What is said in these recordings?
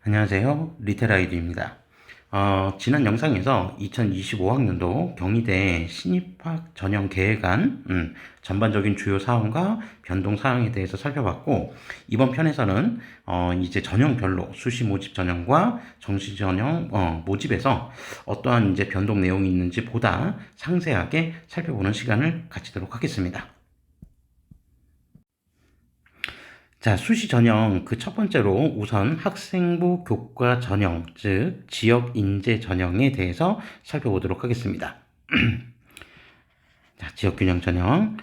안녕하세요. 리테라이드입니다. 지난 영상에서 2025학년도 경희대 신입학 전형 계획안 전반적인 주요 사항과 변동 사항에 대해서 살펴봤고, 이번 편에서는 이제 전형별로 수시 모집 전형과 정시 전형 모집에서 어떠한 이제 변동 내용이 있는지 보다 상세하게 살펴보는 시간을 갖도록 하겠습니다. 자, 수시 전형 그 첫 번째로 우선 학생부 교과 전형, 즉 지역 인재 전형에 대해서 살펴보도록 하겠습니다. 자, 지역 균형 전형.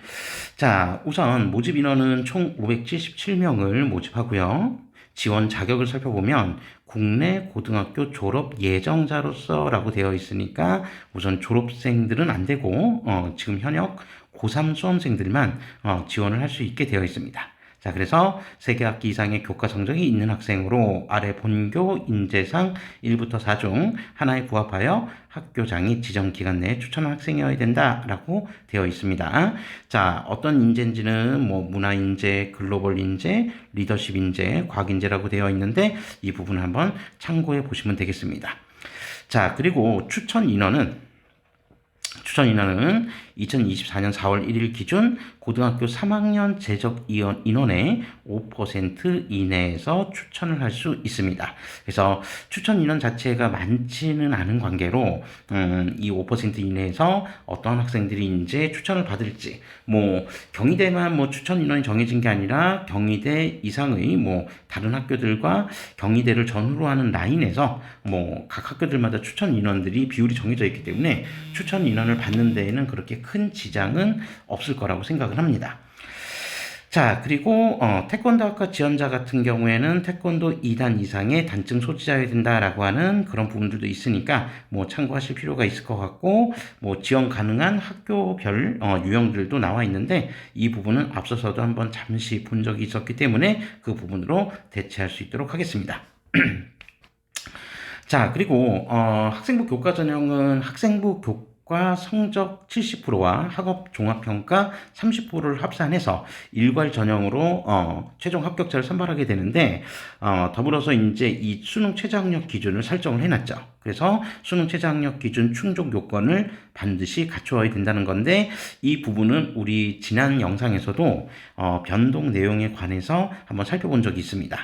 자, 우선 모집 인원은 총 577명을 모집하고요. 지원 자격을 살펴보면 국내 고등학교 졸업 예정자로서라고 되어 있으니까 우선 졸업생들은 안 되고 지금 현역 고3 수험생들만 지원을 할 수 있게 되어 있습니다. 자, 그래서 3개 학기 이상의 교과 성적이 있는 학생으로 아래 본교 인재상 1부터 4 중 하나에 부합하여 학교장이 지정 기간 내에 추천한 학생이어야 된다라고 되어 있습니다. 자, 어떤 인재인지는 뭐 문화 인재, 글로벌 인재, 리더십 인재, 과학 인재라고 되어 있는데 이 부분을 한번 참고해 보시면 되겠습니다. 자, 그리고 추천 인원은 2024년 4월 1일 기준 고등학교 3학년 재적 인원의 5% 이내에서 추천을 할 수 있습니다. 그래서 추천 인원 자체가 많지는 않은 관계로 이 5% 이내에서 어떤 학생들이 이제 추천을 받을지, 뭐 경희대만 뭐 추천 인원이 정해진 게 아니라 경희대 이상의 뭐 다른 학교들과 경희대를 전후로 하는 라인에서 뭐 각 학교들마다 추천 인원들이 비율이 정해져 있기 때문에 추천 인원을 받는 데에는 그렇게 큰 지장은 없을 거라고 생각을 합니다. 자, 그리고 태권도학과 지원자 같은 경우에는 태권도 2단 이상의 단증 소지자여야 된다라고 하는 그런 부분들도 있으니까 뭐 참고하실 필요가 있을 것 같고, 뭐 지원 가능한 학교별 유형들도 나와 있는데 이 부분은 앞서서도 한번 잠시 본 적이 있었기 때문에 그 부분으로 대체할 수 있도록 하겠습니다. 자, 그리고 학생부 교과 전형은 학생부 교과 성적 70%와 학업 종합평가 30%를 합산해서 일괄 전형으로 최종 합격자를 선발하게 되는데, 더불어서 이제 이 수능 최저학력 기준을 설정을 해놨죠. 그래서 수능 최저학력 기준 충족 요건을 반드시 갖추어야 된다는 건데, 이 부분은 우리 지난 영상에서도 변동 내용에 관해서 한번 살펴본 적이 있습니다.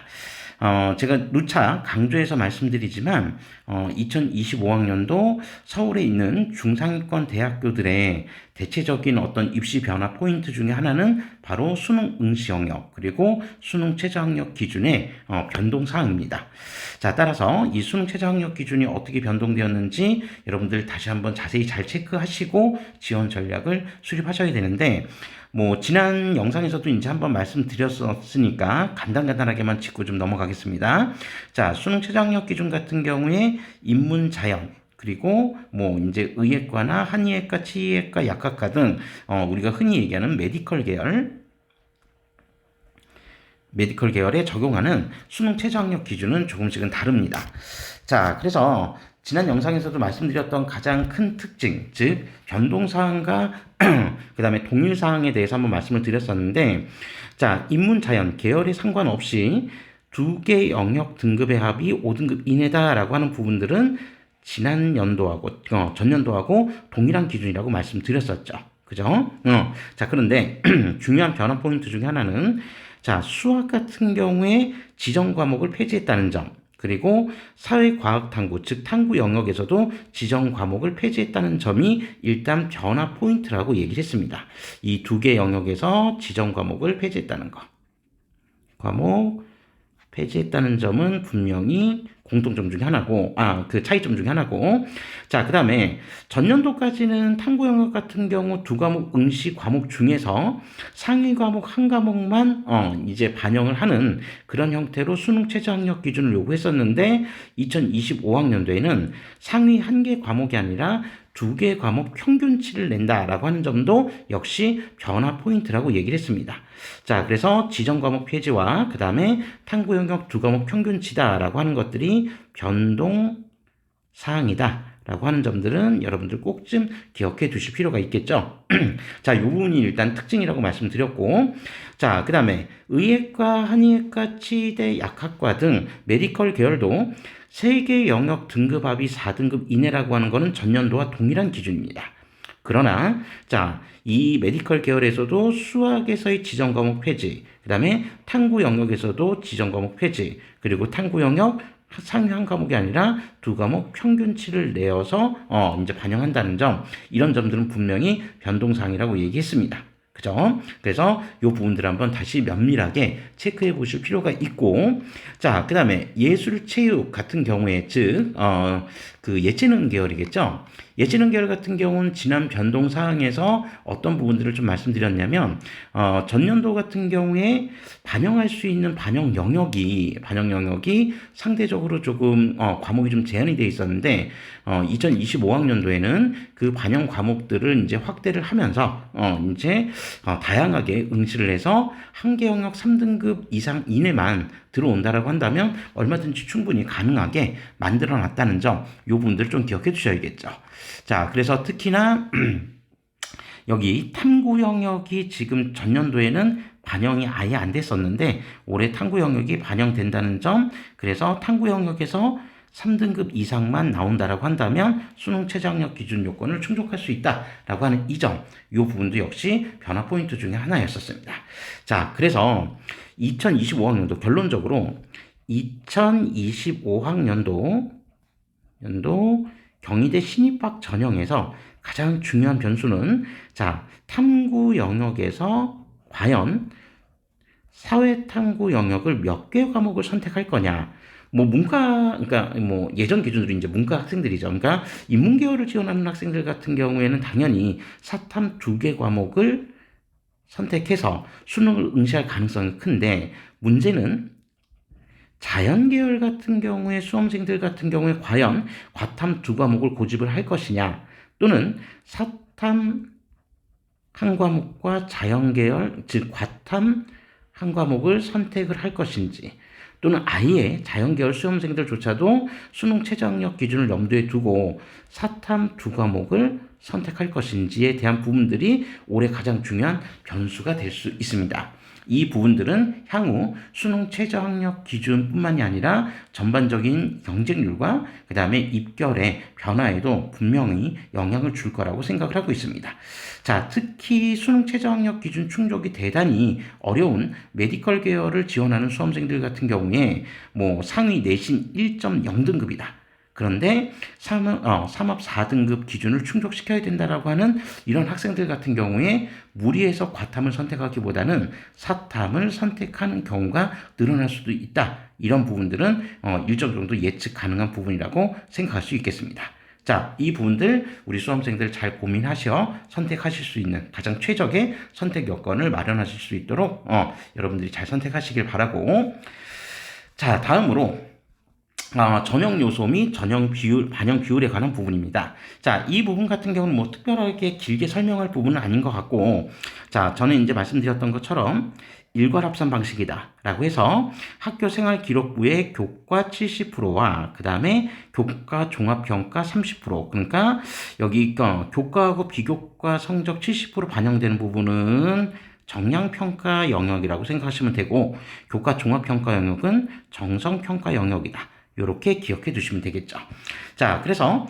제가 누차 강조해서 말씀드리지만 2025학년도 서울에 있는 중상위권 대학교들의 대체적인 어떤 입시 변화 포인트 중에 하나는 바로 수능 응시 영역 그리고 수능 최저학력 기준의 변동 사항입니다. 자, 따라서 이 수능 최저학력 기준이 어떻게 변동되었는지 여러분들 다시 한번 자세히 잘 체크하시고 지원 전략을 수립하셔야 되는데, 뭐 지난 영상에서도 이제 한번 말씀드렸으니까 간단하게만 짚고 좀 넘어가겠습니다. 자, 수능 최저학력 기준 같은 경우에 인문 자연 그리고 뭐 이제 의예과나 한의예과, 치의예과, 약학과 등 우리가 흔히 얘기하는 메디컬 계열에 적용하는 수능 최저학력 기준은 조금씩은 다릅니다. 자, 그래서 지난 영상에서도 말씀드렸던 가장 큰 특징, 즉 변동사항과 그 다음에 동일사항에 대해서 한번 말씀을 드렸었는데, 자, 인문자연 계열에 상관없이 두 개 영역 등급의 합이 5등급 이내다라고 하는 부분들은 지난 연도하고 전년도하고 동일한 기준이라고 말씀드렸었죠. 그죠? 자, 그런데 중요한 변화 포인트 중에 하나는, 자, 수학 같은 경우에 지정 과목을 폐지했다는 점, 그리고 사회과학탐구, 즉 탐구 영역에서도 지정 과목을 폐지했다는 점이 일단 변화 포인트라고 얘기를 했습니다. 이 두 개 영역에서 지정 과목을 폐지했다는 거. 과목 폐지했다는 점은 분명히 공통점 중에 하나고, 그 차이점 중에 하나고. 자, 그 다음에 전년도까지는 탐구 영역 같은 경우 두 과목 응시 과목 중에서 상위 과목 한 과목만 이제 반영을 하는 그런 형태로 수능 최저학력 기준을 요구했었는데, 2025학년도에는 상위 한 개 과목이 아니라 두 개 과목 평균치를 낸다라고 하는 점도 역시 변화 포인트라고 얘기를 했습니다. 자, 그래서 지정 과목 폐지와 그 다음에 탐구 영역 두 과목 평균치다라고 하는 것들이 변동 사항이다 라고 하는 점들은 여러분들 꼭 좀 기억해 두실 필요가 있겠죠. 자, 이 부분이 일단 특징이라고 말씀드렸고, 자, 그 다음에 의학과, 한의학과, 치대, 약학과 등 메디컬 계열도 세계 영역 등급합이 4등급 이내라고 하는 것은 전년도와 동일한 기준입니다. 그러나 자, 이 메디컬 계열에서도 수학에서의 지정 과목 폐지, 그 다음에 탐구 영역에서도 지정 과목 폐지, 그리고 탐구 영역 상위 한 과목이 아니라 두 과목 평균치를 내어서 이제 반영한다는 점, 이런 점들은 분명히 변동사항이라고 얘기했습니다. 그죠? 그래서 이 부분들 한번 다시 면밀하게 체크해 보실 필요가 있고, 자, 그 다음에 예술, 체육 같은 경우에, 그 예체능 계열이겠죠? 예체능 계열 같은 경우는 지난 변동 사항에서 어떤 부분들을 좀 말씀드렸냐면, 전년도 같은 경우에 반영할 수 있는 반영 영역이 상대적으로 조금, 과목이 좀 제한이 돼 있었는데, 2025학년도에는 그 반영 과목들을 이제 확대를 하면서, 이제, 다양하게 응시를 해서 한 개 영역 3등급 이상 이내만 들어온다라고 한다면 얼마든지 충분히 가능하게 만들어 놨다는 점, 요 부분들 좀 기억해 주셔야겠죠. 자, 그래서 특히나 여기 탐구 영역이 지금 전년도에는 반영이 아예 안 됐었는데 올해 탐구 영역이 반영된다는 점, 그래서 탐구 영역에서 3등급 이상만 나온다라고 한다면 수능 최저학력 기준 요건을 충족할 수 있다라고 하는 이 점, 이 부분도 역시 변화 포인트 중에 하나였었습니다. 자, 그래서 2025학년도 결론적으로 2025학년도 경희대 신입학 전형에서 가장 중요한 변수는, 자, 탐구 영역에서 과연 사회탐구 영역을 몇 개 과목을 선택할 거냐. 뭐 그러니까 뭐 예전 기준으로 이제 문과 학생들이죠. 그러니까 인문계열을 지원하는 학생들 같은 경우에는 당연히 사탐 2개 과목을 선택해서 수능을 응시할 가능성이 큰데, 문제는 자연계열 같은 경우에 수험생들 같은 경우에 과연 과탐 2과목을 고집을 할 것이냐, 또는 사탐 한 과목과 자연계열, 즉 과탐 한 과목을 선택을 할 것인지, 또는 아예 자연계열 수험생들조차도 수능 최저학력 기준을 염두에 두고 사탐 2과목을 선택할 것인지에 대한 부분들이 올해 가장 중요한 변수가 될 수 있습니다. 이 부분들은 향후 수능 최저학력 기준뿐만이 아니라 전반적인 경쟁률과 그 다음에 입결의 변화에도 분명히 영향을 줄 거라고 생각을 하고 있습니다. 자, 특히 수능 최저학력 기준 충족이 대단히 어려운 메디컬 계열을 지원하는 수험생들 같은 경우에 뭐 상위 내신 1.0등급이다. 그런데 삼합 4등급 기준을 충족시켜야 된다라고 하는 이런 학생들 같은 경우에 무리해서 과탐을 선택하기보다는 사탐을 선택하는 경우가 늘어날 수도 있다. 이런 부분들은 일정 정도 예측 가능한 부분이라고 생각할 수 있겠습니다. 자, 이 부분들 우리 수험생들 잘 고민하셔 선택하실 수 있는 가장 최적의 선택 여건을 마련하실 수 있도록 여러분들이 잘 선택하시길 바라고, 자, 다음으로 전형 요소 및 전형 비율, 반영 비율에 관한 부분입니다. 자, 이 부분 같은 경우는 뭐 특별하게 길게 설명할 부분은 아닌 것 같고, 자, 저는 이제 말씀드렸던 것처럼 일괄합산 방식이다 라고 해서 학교 생활 기록부에 교과 70%와 그 다음에 교과 종합평가 30%, 그러니까 여기 교과하고 비교과 성적 70% 반영되는 부분은 정량평가 영역이라고 생각하시면 되고, 교과 종합평가 영역은 정성평가 영역이다. 요렇게 기억해 두시면 되겠죠. 자, 그래서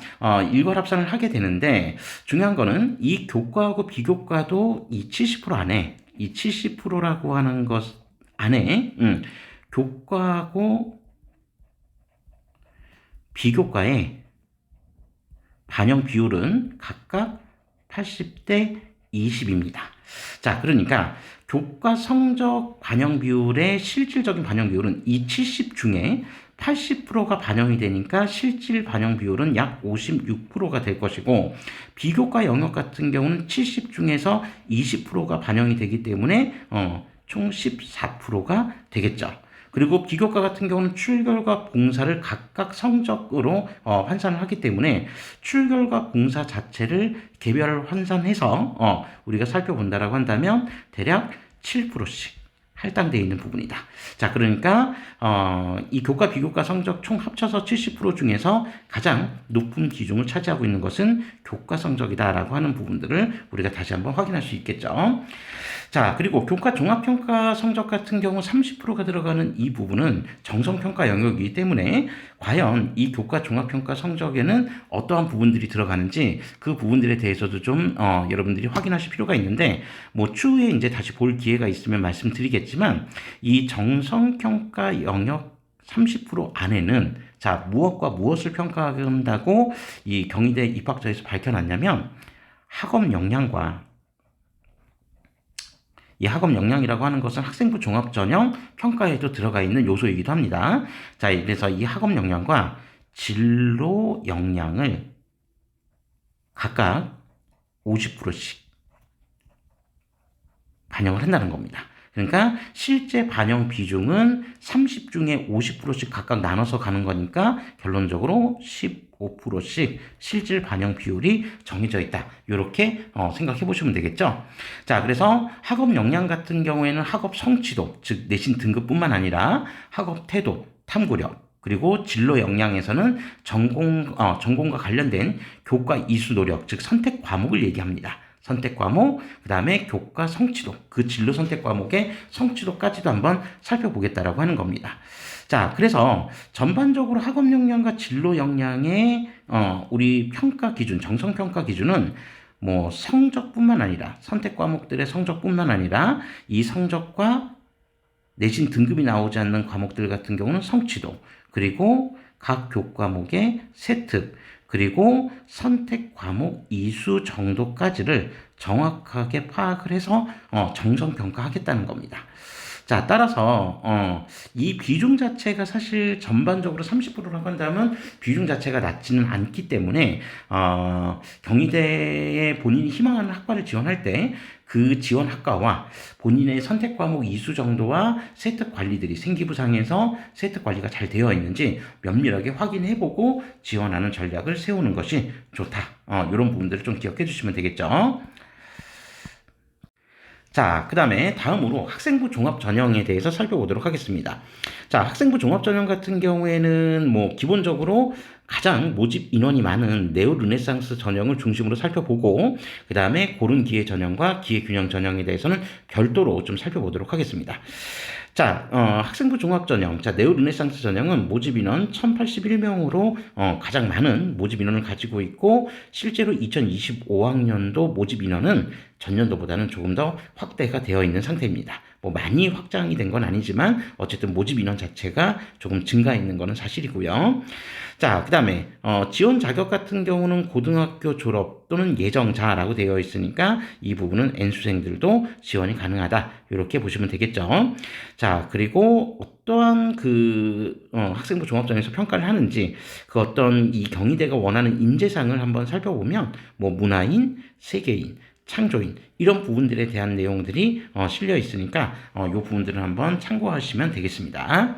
일괄합산을 하게 되는데 중요한 거는 이 교과하고 비교과도 이 70% 안에, 이 70%라고 하는 것 안에 교과하고 비교과의 반영 비율은 각각 80대 20입니다. 자, 그러니까 교과 성적 반영 비율의 실질적인 반영 비율은 이 70 중에 80%가 반영이 되니까 실질 반영 비율은 약 56%가 될 것이고, 비교과 영역 같은 경우는 70 중에서 20%가 반영이 되기 때문에 총 14%가 되겠죠. 그리고 비교과 같은 경우는 출결과 봉사를 각각 성적으로 환산을 하기 때문에 출결과 봉사 자체를 개별 환산해서 우리가 살펴본다라고 한다면 대략 7%씩 할당되어 있는 부분이다. 자, 그러니까 이 교과 비교과 성적 총 합쳐서 70% 중에서 가장 높은 비중을 차지하고 있는 것은 교과 성적이다라고 하는 부분들을 우리가 다시 한번 확인할 수 있겠죠. 자, 그리고 교과 종합평가 성적 같은 경우 30%가 들어가는 이 부분은 정성평가 영역이기 때문에 과연 이 교과 종합평가 성적에는 어떠한 부분들이 들어가는지 그 부분들에 대해서도 좀 여러분들이 확인하실 필요가 있는데, 뭐 추후에 이제 다시 볼 기회가 있으면 말씀드리겠지만, 이 정성평가 영역 30% 안에는 자, 무엇과 무엇을 평가한다고 이 경희대 입학처에서 밝혀놨냐면, 학업 역량과 이 학업 역량이라고 하는 것은 학생부 종합전형 평가에도 들어가 있는 요소이기도 합니다. 자, 그래서 이 학업 역량과 진로 역량을 각각 50%씩 반영을 한다는 겁니다. 그러니까 실제 반영 비중은 30 중에 50%씩 각각 나눠서 가는 거니까 결론적으로 15%씩 실질 반영 비율이 정해져 있다. 이렇게 생각해 보시면 되겠죠. 자, 그래서 학업 역량 같은 경우에는 학업 성취도, 즉 내신 등급뿐만 아니라 학업 태도, 탐구력, 그리고 진로 역량에서는 전공과 관련된 교과 이수 노력, 즉 선택 과목을 얘기합니다. 선택 과목, 그 다음에 교과 성취도, 그 진로 선택 과목의 성취도까지도 한번 살펴보겠다라고 하는 겁니다. 자, 그래서 전반적으로 학업 역량과 진로 역량의 우리 평가 기준, 정성 평가 기준은 뭐 성적뿐만 아니라 선택 과목들의 성적뿐만 아니라 이 성적과 내신 등급이 나오지 않는 과목들 같은 경우는 성취도, 그리고 각 교과목의 세특, 그리고 선택 과목 이수 정도까지를 정확하게 파악을 해서 정성평가하겠다는 겁니다. 자, 따라서 이 비중 자체가 사실 전반적으로 30%라고 한다면 비중 자체가 낮지는 않기 때문에 경희대에 본인이 희망하는 학과를 지원할 때 그 지원 학과와 본인의 선택 과목 이수 정도와 세특 관리들이 생기부상에서 세특 관리가 잘 되어 있는지 면밀하게 확인해보고 지원하는 전략을 세우는 것이 좋다. 이런 부분들을 좀 기억해 주시면 되겠죠. 자, 그 다음에 다음으로 학생부 종합 전형에 대해서 살펴보도록 하겠습니다. 자, 학생부 종합 전형 같은 경우에는 뭐 기본적으로 가장 모집 인원이 많은 네오 르네상스 전형을 중심으로 살펴보고, 그 다음에 고른 기회 전형과 기회 균형 전형에 대해서는 별도로 좀 살펴보도록 하겠습니다. 자, 학생부 종합 전형. 자, 네오 르네상스 전형은 모집 인원 1081명으로 가장 많은 모집 인원을 가지고 있고, 실제로 2025학년도 모집 인원은 전년도보다는 조금 더 확대가 되어 있는 상태입니다. 뭐 많이 확장이 된 건 아니지만 어쨌든 모집 인원 자체가 조금 증가했는 거는 사실이고요. 자, 그 다음에 지원 자격 같은 경우는 고등학교 졸업 또는 예정자라고 되어 있으니까 이 부분은 N수생들도 지원이 가능하다. 이렇게 보시면 되겠죠. 자, 그리고 어떠한 학생부 종합전형에서 평가를 하는지 그 어떤 이 경희대가 원하는 인재상을 한번 살펴보면 뭐 문화인, 세계인, 창조인 이런 부분들에 대한 내용들이 실려 있으니까 이 부분들을 한번 참고하시면 되겠습니다.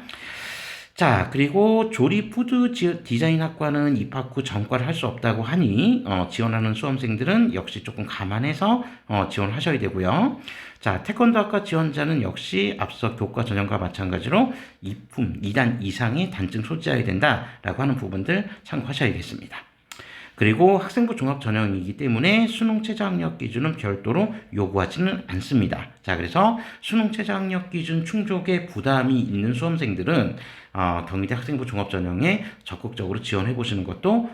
자, 그리고 조리 푸드 디자인 학과는 입학 후 전과를 할 수 없다고 하니 지원하는 수험생들은 역시 조금 감안해서 지원하셔야 되고요. 자, 태권도 학과 지원자는 역시 앞서 교과 전형과 마찬가지로 2단 이상의 단증 소지해야 된다라고 하는 부분들 참고하셔야겠습니다. 그리고 학생부 종합 전형이기 때문에 수능 최저학력 기준은 별도로 요구하지는 않습니다. 자, 그래서 수능 최저학력 기준 충족에 부담이 있는 수험생들은 경희대 학생부 종합 전형에 적극적으로 지원해 보시는 것도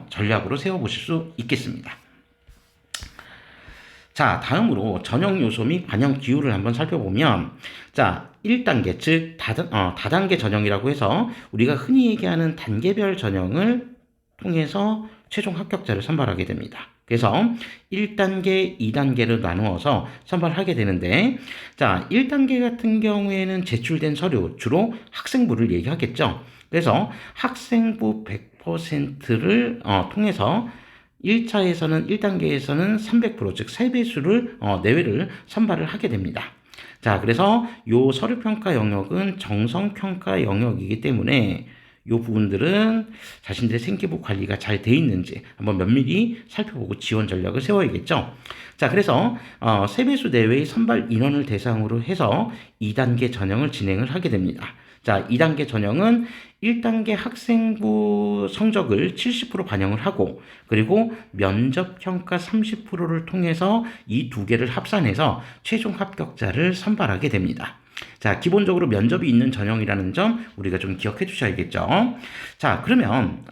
전략으로 세워 보실 수 있겠습니다. 자, 다음으로 전형 요소 및 반영 기호를 한번 살펴보면, 자, 1단계, 즉 다단계 전형이라고 해서 우리가 흔히 얘기하는 단계별 전형을 통해서 최종 합격자를 선발하게 됩니다. 그래서 1단계, 2단계를 나누어서 선발하게 되는데, 자, 1단계 같은 경우에는 제출된 서류, 주로 학생부를 얘기하겠죠. 그래서 학생부 100%를 통해서 1차에서는 1단계에서는 300%, 즉 3배수를 내외를 선발을 하게 됩니다. 자, 그래서 요 서류평가 영역은 정성평가 영역이기 때문에 요 부분들은 자신들의 생기부 관리가 잘 돼 있는지 한번 면밀히 살펴보고 지원 전략을 세워야겠죠. 자, 그래서 세배수 내외의 선발 인원을 대상으로 해서 2단계 전형을 진행을 하게 됩니다. 자, 2단계 전형은 1단계 학생부 성적을 70% 반영을 하고, 그리고 면접 평가 30%를 통해서 이 두 개를 합산해서 최종 합격자를 선발하게 됩니다. 자, 기본적으로 면접이 있는 전형이라는 점 우리가 좀 기억해 주셔야겠죠. 자, 그러면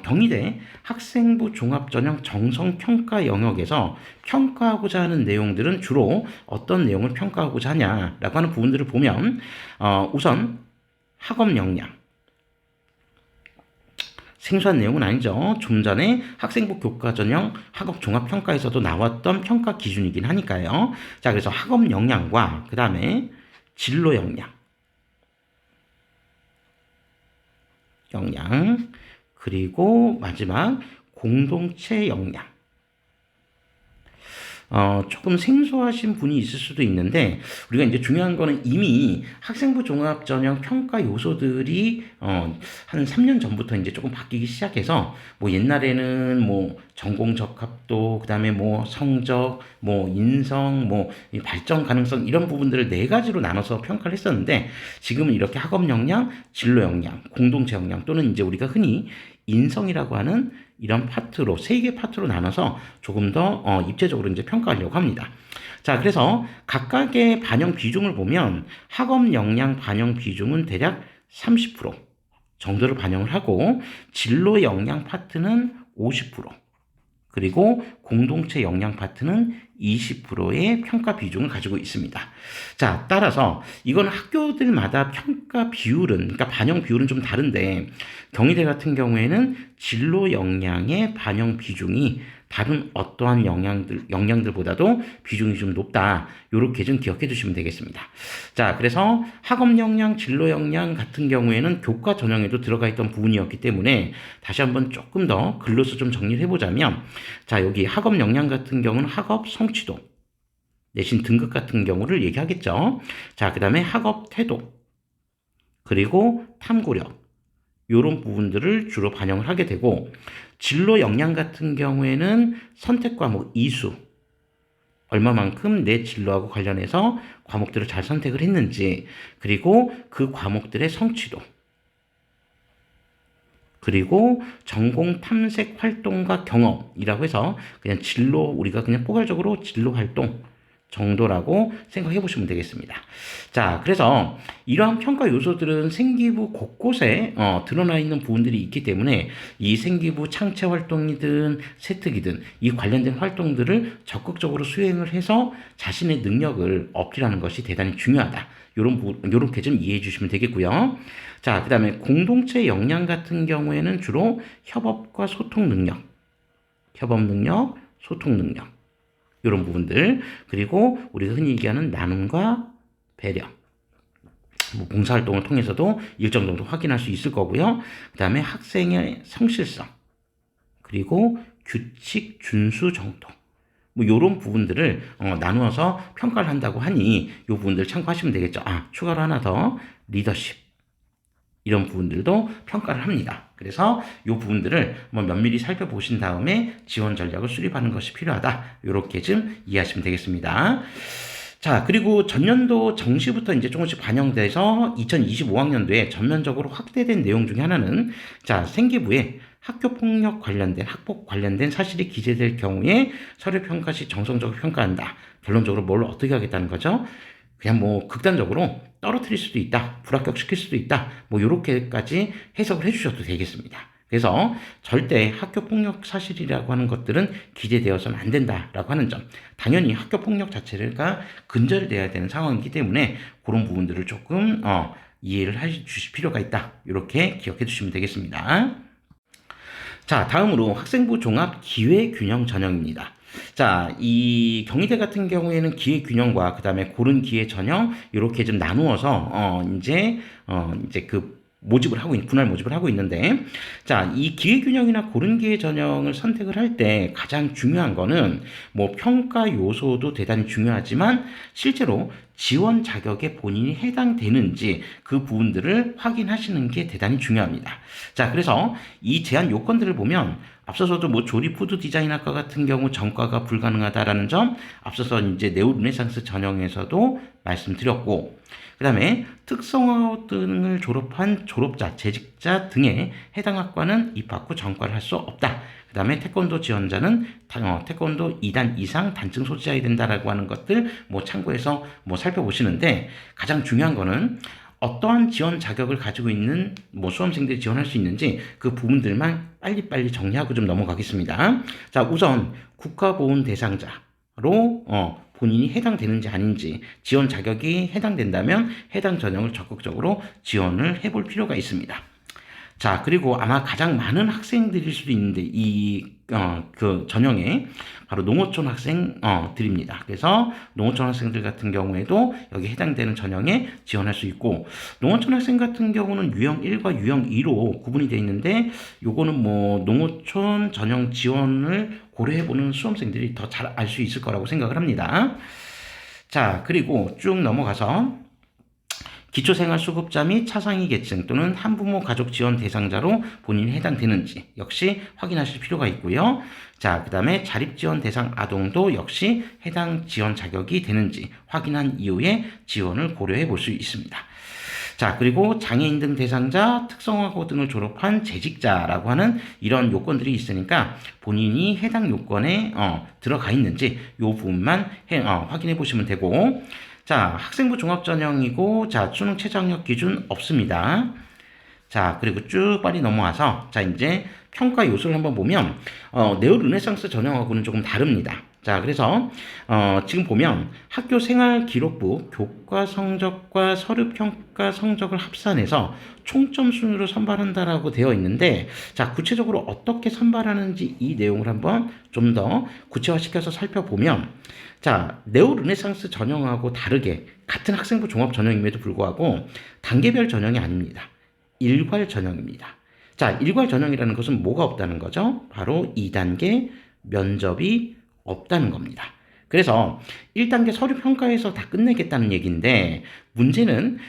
경희대 학생부 종합전형 정성평가 영역에서 평가하고자 하는 내용들은 주로 어떤 내용을 평가하고자 하냐라고 하는 부분들을 보면 우선 학업 역량, 생소한 내용은 아니죠. 좀 전에 학생부 교과전형 학업 종합평가에서도 나왔던 평가 기준이긴 하니까요. 자, 그래서 학업 역량과 그 다음에 진로 역량, 그리고 마지막 공동체 역량. 조금 생소하신 분이 있을 수도 있는데, 우리가 이제 중요한 거는 이미 학생부 종합전형 평가 요소들이 한 3년 전부터 이제 조금 바뀌기 시작해서, 뭐 옛날에는 뭐 전공 적합도, 그 다음에 뭐 성적, 뭐 인성, 뭐 발전 가능성 이런 부분들을 네 가지로 나눠서 평가를 했었는데, 지금은 이렇게 학업 역량, 진로 역량, 공동체 역량, 또는 이제 우리가 흔히 인성이라고 하는 이런 파트로, 세 개 파트로 나눠서 조금 더 입체적으로 이제 평가하려고 합니다. 자, 그래서 각각의 반영 비중을 보면 학업 역량 반영 비중은 대략 30% 정도를 반영을 하고, 진로 역량 파트는 50%, 그리고 공동체 역량 파트는 20%의 평가 비중을 가지고 있습니다. 자, 따라서 이건 학교들마다 평가 비율은, 그러니까 반영 비율은 좀 다른데, 경희대 같은 경우에는 진로 역량의 반영 비중이 다른 어떠한 역량들보다도 비중이 좀 높다. 요렇게 좀 기억해 두시면 되겠습니다. 자, 그래서 학업 역량, 진로 역량 같은 경우에는 교과 전형에도 들어가 있던 부분이었기 때문에 다시 한번 조금 더 글로서 좀 정리를 해보자면, 자, 여기 학업 역량 같은 경우는 학업 성취도, 내신 등급 같은 경우를 얘기하겠죠. 자, 그 다음에 학업 태도, 그리고 탐구력, 이런 부분들을 주로 반영을 하게 되고, 진로 역량 같은 경우에는 선택 과목 이수, 얼마만큼 내 진로하고 관련해서 과목들을 잘 선택을 했는지, 그리고 그 과목들의 성취도, 그리고 전공 탐색 활동과 경험이라고 해서 그냥 진로, 우리가 그냥 포괄적으로 진로 활동 정도라고 생각해 보시면 되겠습니다. 자, 그래서 이러한 평가 요소들은 생기부 곳곳에 드러나 있는 부분들이 있기 때문에 이 생기부 창체 활동이든 세특이든 이 관련된 활동들을 적극적으로 수행을 해서 자신의 능력을 어필하는 것이 대단히 중요하다. 요렇게 좀 이해해 주시면 되겠고요. 자, 그 다음에 공동체 역량 같은 경우에는 주로 협업과 소통 능력, 소통 능력, 이런 부분들, 그리고 우리가 흔히 얘기하는 나눔과 배려, 뭐 봉사활동을 통해서도 일정 정도 확인할 수 있을 거고요. 그 다음에 학생의 성실성, 그리고 규칙 준수 정도, 뭐 요런 부분들을 나누어서 평가를 한다고 하니 이 부분들 참고하시면 되겠죠. 추가로 하나 더, 리더십, 이런 부분들도 평가를 합니다. 그래서 이 부분들을 한번 면밀히 살펴보신 다음에 지원 전략을 수립하는 것이 필요하다. 이렇게 좀 이해하시면 되겠습니다. 자, 그리고 전년도 정시부터 이제 조금씩 반영돼서 2025학년도에 전면적으로 확대된 내용 중에 하나는, 자, 생기부에 학교폭력 관련된, 학폭 관련된 사실이 기재될 경우에 서류평가 시 정성적으로 평가한다. 결론적으로 뭘 어떻게 하겠다는 거죠? 그냥 뭐 극단적으로 떨어뜨릴 수도 있다, 불합격시킬 수도 있다, 뭐 이렇게까지 해석을 해주셔도 되겠습니다. 그래서 절대 학교폭력 사실이라고 하는 것들은 기재되어서는 안 된다라고 하는 점, 당연히 학교폭력 자체가 근절돼야 되는 상황이기 때문에 그런 부분들을 조금 이해를 해 주실 필요가 있다, 이렇게 기억해 주시면 되겠습니다. 자, 다음으로 학생부 종합 기회균형 전형입니다. 자, 이 경희대 같은 경우에는 기회균형과 그 다음에 고른 기회 전형 이렇게 좀 나누어서 이제 그 모집을 하고 분할 모집을 하고 있는데, 자, 이 기회균형이나 고른 기회 전형을 선택을 할 때 가장 중요한 거는 뭐 평가 요소도 대단히 중요하지만 실제로 지원 자격에 본인이 해당되는지 그 부분들을 확인하시는 게 대단히 중요합니다. 자, 그래서 이 제한 요건들을 보면 앞서서도 뭐 조립 푸드 디자인학과 같은 경우 전과가 불가능하다라는 점 앞서서 이제 네오 르네상스 전형에서도 말씀드렸고, 그 다음에 특성화 등을 졸업한 졸업자, 재직자 등에 해당 학과는 입학 후 전과를 할 수 없다. 그 다음에 태권도 지원자는 태권도 2단 이상 단증 소지자야 된다라고 하는 것들 뭐 참고해서 뭐 살펴보시는데, 가장 중요한 거는 어떠한 지원 자격을 가지고 있는 뭐 수험생들이 지원할 수 있는지 그 부분들만 빨리빨리 정리하고 좀 넘어가겠습니다. 자, 우선 국가보훈 대상자로 본인이 해당되는지 아닌지, 지원 자격이 해당된다면 해당 전형을 적극적으로 지원을 해볼 필요가 있습니다. 자, 그리고 아마 가장 많은 학생들일 수도 있는데 그 전형에 바로 농어촌 학생들입니다. 그래서 농어촌 학생들 같은 경우에도 여기 해당되는 전형에 지원할 수 있고, 농어촌 학생 같은 경우는 유형 1과 유형 2로 구분이 되어 있는데, 요거는 뭐 농어촌 전형 지원을 고려해보는 수험생들이 더 잘 알 수 있을 거라고 생각을 합니다. 자, 그리고 쭉 넘어가서 기초생활수급자 및 차상위 계층 또는 한부모 가족 지원 대상자로 본인이 해당되는지 역시 확인하실 필요가 있고요. 자, 그 다음에 자립지원 대상 아동도 역시 해당 지원 자격이 되는지 확인한 이후에 지원을 고려해 볼 수 있습니다. 자, 그리고 장애인 등 대상자, 특성화고 등을 졸업한 재직자라고 하는 이런 요건들이 있으니까 본인이 해당 요건에 들어가 있는지 이 부분만 확인해 보시면 되고, 자, 학생부 종합전형이고, 자, 수능 최저학력 기준 없습니다. 자, 그리고 쭉 빨리 넘어와서, 자, 이제 평가 요소를 한번 보면, 네오 르네상스 전형하고는 조금 다릅니다. 자, 그래서, 지금 보면 학교 생활 기록부 교과 성적과 서류 평가 성적을 합산해서 총점 순으로 선발한다라고 되어 있는데, 자, 구체적으로 어떻게 선발하는지 이 내용을 한번 좀 더 구체화시켜서 살펴보면, 자, 네오 르네상스 전형하고 다르게 같은 학생부 종합 전형임에도 불구하고 단계별 전형이 아닙니다. 일괄 전형입니다. 자, 일괄 전형이라는 것은 뭐가 없다는 거죠? 바로 2단계 면접이 없다는 겁니다. 그래서 1단계 서류 평가에서 다 끝내겠다는 얘기인데, 문제는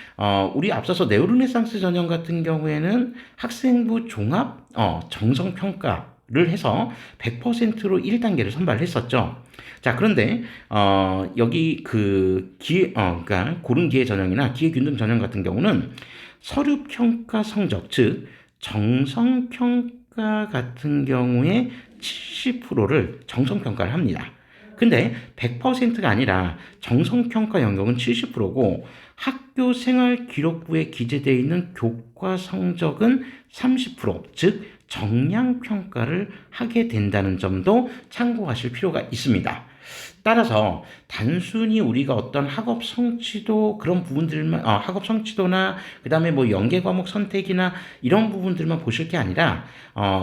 우리 앞서서 네오 르네상스 전형 같은 경우에는 학생부 종합 정성 평가를 해서 100%로 1단계를 선발했었죠. 자, 그런데 여기 그 그러니까 고른 기회 전형이나 기회 균등 전형 같은 경우는 서류 평가 성적, 즉 정성 평가 같은 경우에 70%를 정성 평가를 합니다. 근데 100%가 아니라 정성 평가 영역은 70%고 학교 생활 기록부에 기재되어 있는 교과 성적은 30%, 즉 정량 평가를 하게 된다는 점도 참고하실 필요가 있습니다. 따라서 단순히 우리가 어떤 학업 성취도 그런 부분들만 학업 성취도나 그다음에 뭐 연계 과목 선택이나 이런 부분들만 보실 게 아니라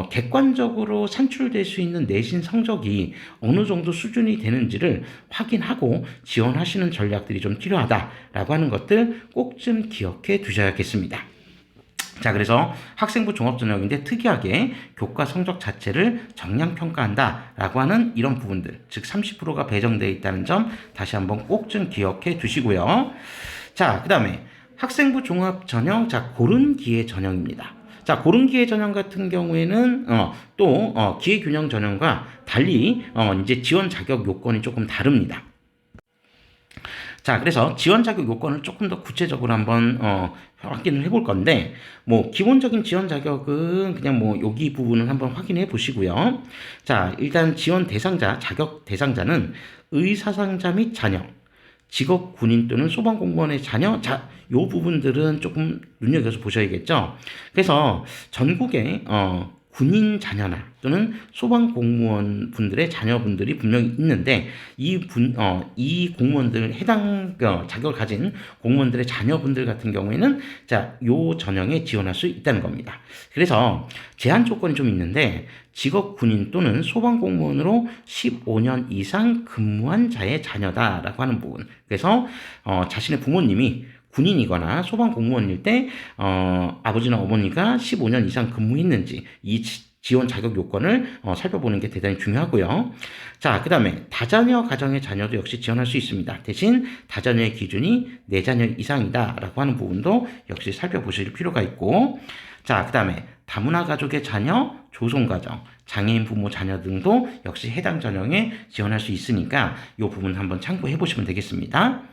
객관적으로 산출될 수 있는 내신 성적이 어느 정도 수준이 되는지를 확인하고 지원하시는 전략들이 좀 필요하다라고 하는 것들 꼭 좀 기억해 두셔야겠습니다. 자, 그래서 학생부 종합전형인데 특이하게 교과 성적 자체를 정량평가한다라고 하는 이런 부분들, 즉 30%가 배정되어 있다는 점 다시 한번 꼭 좀 기억해 두시고요. 자, 그 다음에 학생부 종합전형, 자, 고른 기회 전형입니다. 자, 고른 기회 전형 같은 경우에는 또 기회균형 전형과 달리 이제 지원 자격 요건이 조금 다릅니다. 자, 그래서 지원 자격 요건을 조금 더 구체적으로 한번 확인을 해볼 건데, 뭐 기본적인 지원 자격은 그냥 뭐 여기 부분을 한번 확인해 보시고요. 자, 일단 지원 대상자, 자격 대상자는 의사상자 및 자녀, 직업 군인 또는 소방공무원의 자녀, 자, 요 부분들은 조금 눈여겨서 보셔야겠죠. 그래서 전국에 군인 자녀나 또는 소방공무원 분들의 자녀분들이 분명히 있는데, 이 공무원들, 해당 자격을 가진 공무원들의 자녀분들 같은 경우에는 자, 요 전형에 지원할 수 있다는 겁니다. 그래서 제한 조건이 좀 있는데, 직업 군인 또는 소방공무원으로 15년 이상 근무한 자의 자녀다라고 하는 부분. 그래서 자신의 부모님이 군인이거나 소방공무원일 때 아버지나 어머니가 15년 이상 근무했는지 이 지원 자격 요건을 살펴보는 게 대단히 중요하고요. 자, 그 다음에 다자녀 가정의 자녀도 역시 지원할 수 있습니다. 대신 다자녀의 기준이 4자녀 이상이다라고 하는 부분도 역시 살펴보실 필요가 있고, 자, 그 다음에 다문화 가족의 자녀, 조손가정, 장애인 부모 자녀 등도 역시 해당 전형에 지원할 수 있으니까 이 부분 한번 참고해 보시면 되겠습니다.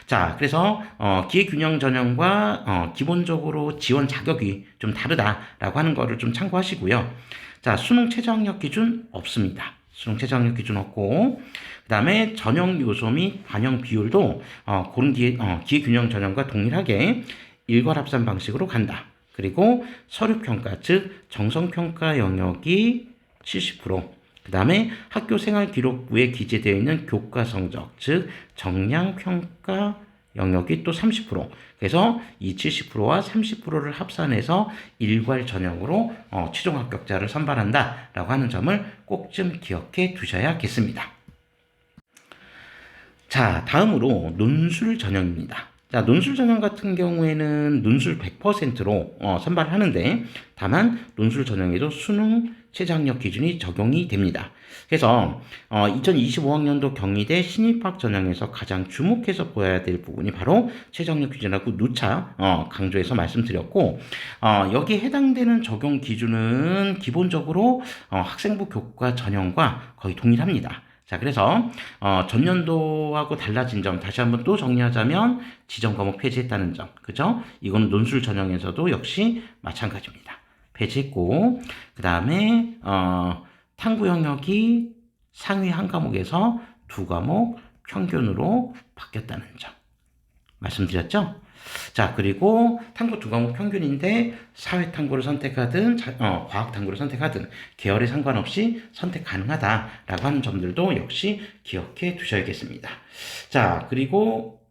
자, 그래서 기회균형 전형과 기본적으로 지원 자격이 좀 다르다라고 하는 거를 좀 참고하시고요. 자, 수능 최저학력 기준 없습니다. 수능 최저학력 기준 없고, 그 다음에 전형 요소 및 반영 비율도 고른 기회균형 전형과 동일하게 일괄합산 방식으로 간다. 그리고 서류평가, 즉 정성평가 영역이 70%, 그 다음에 학교생활기록부에 기재되어 있는 교과성적, 즉 정량평가 영역이 또 30%. 그래서 이 70%와 30%를 합산해서 일괄 전형으로 최종 합격자를 선발한다라고 하는 점을 꼭 좀 기억해 두셔야겠습니다. 자, 다음으로 논술 전형입니다. 자, 논술 전형 같은 경우에는 논술 100%로 선발하는데, 다만 논술 전형에도 수능 최저학력 기준이 적용이 됩니다. 그래서 2025학년도 경희대 신입학 전형에서 가장 주목해서 보아야 될 부분이 바로 최저학력 기준하고 누차 강조해서 말씀드렸고, 여기에 해당되는 적용 기준은 기본적으로 학생부 교과 전형과 거의 동일합니다. 자, 그래서 전년도하고 달라진 점 다시 한번 또 정리하자면 지정 과목 폐지했다는 점, 그죠? 이거는 논술 전형에서도 역시 마찬가지입니다. 폐지했고, 그 다음에 탐구 영역이 상위 한 과목에서 2과목 평균으로 바뀌었다는 점 말씀드렸죠? 자, 그리고 탐구 2과목 평균인데 사회탐구를 선택하든 과학탐구를 선택하든 계열에 상관없이 선택 가능하다라고 하는 점들도 역시 기억해 두셔야겠습니다. 자, 그리고